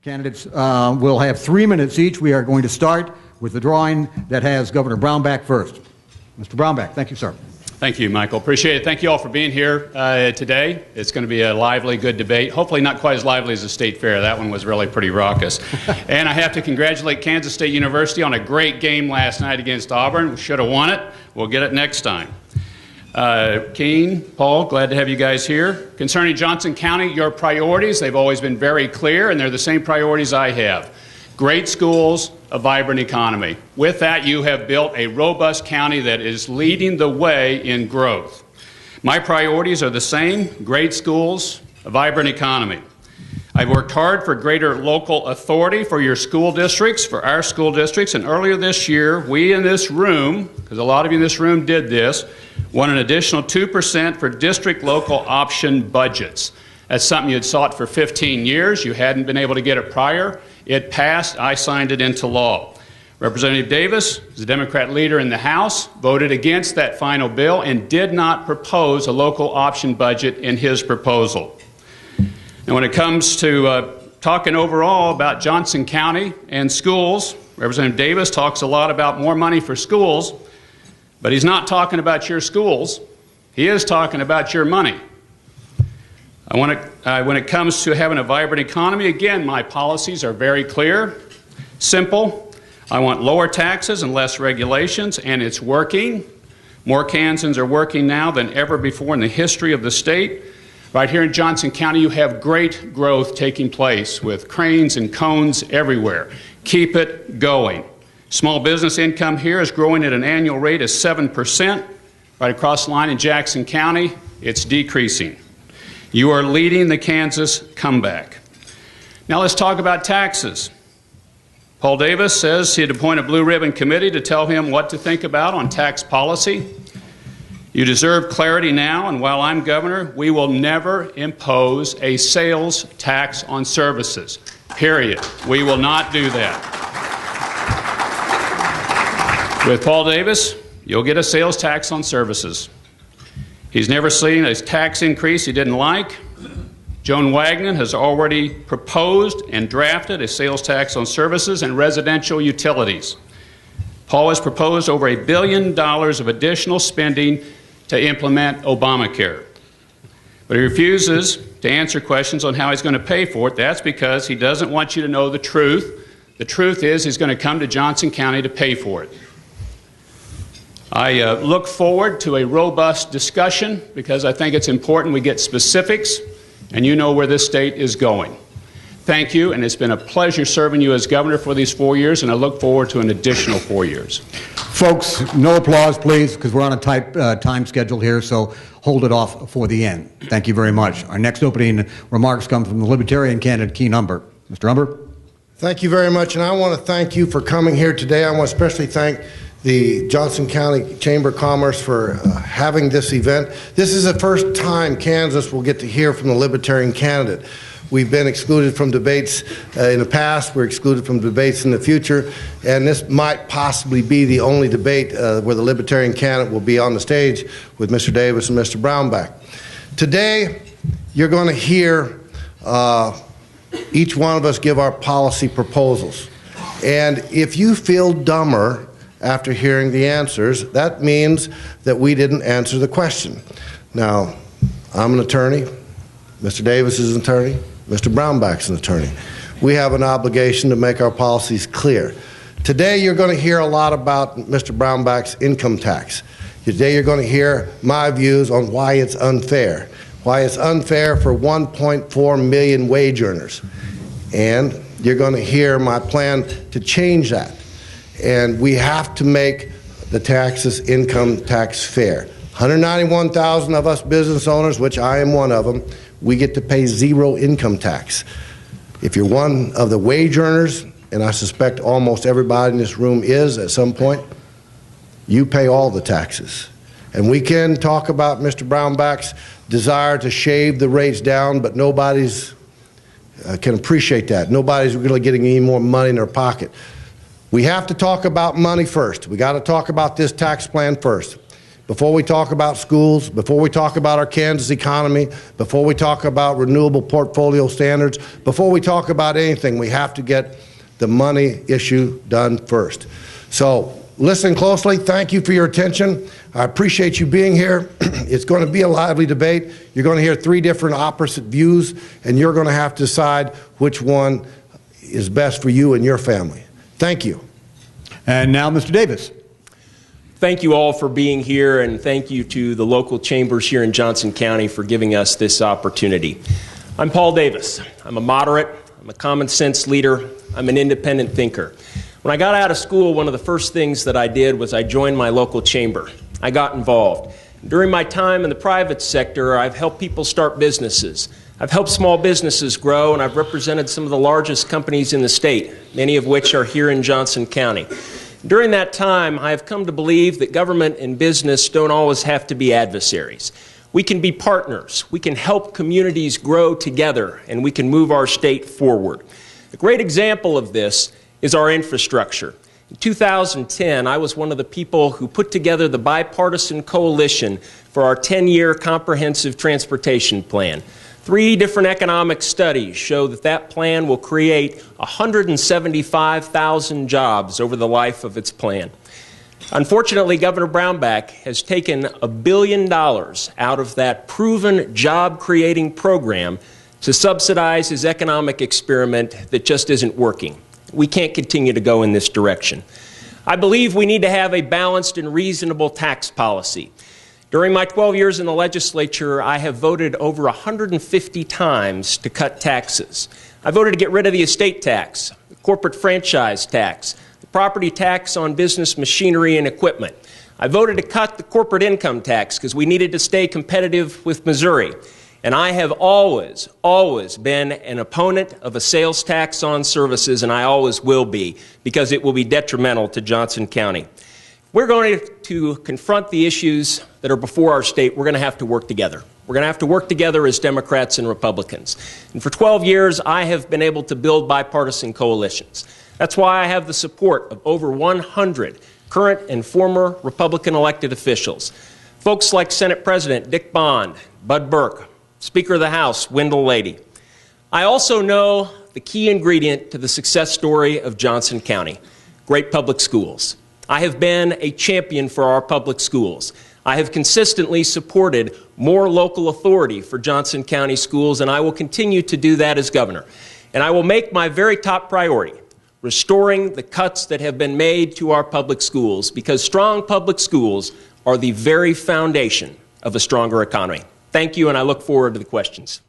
Candidates will have 3 minutes each. We are going to start with the drawing that has Governor Brownback first. Mr. Brownback, thank you, sir. Thank you, Michael. Appreciate it. Thank you all for being here today. It's going to be a lively, good debate. Hopefully not quite as lively as the state fair. That one was really pretty raucous. And I have to congratulate Kansas State University on a great game last night against Auburn. We should have won it. We'll get it next time. Keen, Paul, glad to have you guys here. Concerning Johnson County, your priorities, they've always been very clear, and they're the same priorities I have. Great schools, a vibrant economy. With that, you have built a robust county that is leading the way in growth. My priorities are the same: great schools, a vibrant economy. I've worked hard for greater local authority for your school districts, for our school districts, and earlier this year, we in this room, because a lot of you in this room did this, won an additional 2% for district local option budgets. That's something you had sought for 15 years. You hadn't been able to get it prior. It passed. I signed it into law. Representative Davis, the Democrat leader in the House, voted against that final bill and did not propose a local option budget in his proposal. And when it comes to talking overall about Johnson County and schools, Representative Davis talks a lot about more money for schools, but he's not talking about your schools. He is talking about your money. When it comes to having a vibrant economy, again, my policies are very clear, simple. I want lower taxes and less regulations, and it's working. More Kansans are working now than ever before in the history of the state. Right here in Johnson County, you have great growth taking place with cranes and cones everywhere. Keep it going. Small business income here is growing at an annual rate of 7%. Right across the line in Jackson County, it's decreasing. You are leading the Kansas comeback. Now let's talk about taxes. Paul Davis says he'd appoint a blue ribbon committee to tell him what to think about on tax policy. You deserve clarity now, and while I'm governor, we will never impose a sales tax on services. Period. We will not do that. With Paul Davis, you'll get a sales tax on services. He's never seen a tax increase he didn't like. Joan Wagner has already proposed and drafted a sales tax on services and residential utilities. Paul has proposed over $1 billion of additional spending to implement Obamacare. But he refuses to answer questions on how he's going to pay for it. That's because he doesn't want you to know the truth. The truth is he's going to come to Johnson County to pay for it. I look forward to a robust discussion because I think it's important we get specifics and you know where this state is going. Thank you, and it's been a pleasure serving you as governor for these 4 years, and I look forward to an additional 4 years. Folks, no applause, please, because we're on a tight time schedule here, so hold it off for the end. Thank you very much. Our next opening remarks come from the Libertarian candidate, Keen Umbehr. Mr. Umbehr? Thank you very much, and I want to thank you for coming here today. I want to especially thank the Johnson County Chamber of Commerce for having this event. This is the first time Kansas will get to hear from the Libertarian candidate. We've been excluded from debates in the past. We're excluded from debates in the future. And this might possibly be the only debate where the Libertarian candidate will be on the stage with Mr. Davis and Mr. Brownback. Today, you're going to hear each one of us give our policy proposals. And if you feel dumber after hearing the answers, that means that we didn't answer the question. Now, I'm an attorney. Mr. Davis is an attorney. Mr. Brownback's an attorney. We have an obligation to make our policies clear. Today you're going to hear a lot about Mr. Brownback's income tax. Today you're going to hear my views on why it's unfair. Why it's unfair for 1.4 million wage earners. And you're going to hear my plan to change that. And we have to make the taxes, income tax, fair. 191,000 of us business owners, which I am one of them, we get to pay zero income tax. If you're one of the wage earners, and I suspect almost everybody in this room is at some point, you pay all the taxes. And we can talk about Mr. Brownback's desire to shave the rates down, but nobody's can appreciate that. Nobody's really getting any more money in their pocket. We have to talk about money first. We got to talk about this tax plan first. before we talk about schools, before we talk about our Kansas economy, before we talk about renewable portfolio standards, before we talk about anything, we have to get the money issue done first. So listen closely. Thank you for your attention. I appreciate you being here. It's going to be a lively debate. You're going to hear three different opposite views, and you're going to have to decide which one is best for you and your family. Thank you. And now, Mr. Davis. Thank you all for being here, and thank you to the local chambers here in Johnson County for giving us this opportunity. I'm Paul Davis. I'm a moderate. I'm a common sense leader. I'm an independent thinker. When I got out of school, one of the first things that I did was I joined my local chamber. I got involved. During my time in the private sector, I've helped people start businesses. I've helped small businesses grow, and I've represented some of the largest companies in the state, many of which are here in Johnson County. During that time, I have come to believe that government and business don't always have to be adversaries. We can be partners. We can help communities grow together, and we can move our state forward. A great example of this is our infrastructure. In 2010, I was one of the people who put together the bipartisan coalition for our 10-year comprehensive transportation plan. 3 different economic studies show that that plan will create 175,000 jobs over the life of its plan. Unfortunately, Governor Brownback has taken $1 billion out of that proven job-creating program to subsidize his economic experiment that just isn't working. We can't continue to go in this direction. I believe we need to have a balanced and reasonable tax policy. During my 12 years in the legislature, I have voted over 150 times to cut taxes. I voted to get rid of the estate tax, the corporate franchise tax, the property tax on business machinery and equipment. I voted to cut the corporate income tax because we needed to stay competitive with Missouri. And I have always been an opponent of a sales tax on services, and I always will be, because it will be detrimental to Johnson County. We're going to confront the issues that are before our state. We're going to have to work together. We're going to have to work together as Democrats and Republicans. And for 12 years, I have been able to build bipartisan coalitions. That's why I have the support of over 100 current and former Republican elected officials. Folks like Senate President Dick Bond, Bud Burke, Speaker of the House, Wendell Lady. I also know the key ingredient to the success story of Johnson County: great public schools. I have been a champion for our public schools. I have consistently supported more local authority for Johnson County schools, and I will continue to do that as governor. And I will make my very top priority restoring the cuts that have been made to our public schools, because strong public schools are the very foundation of a stronger economy. Thank you, and I look forward to the questions.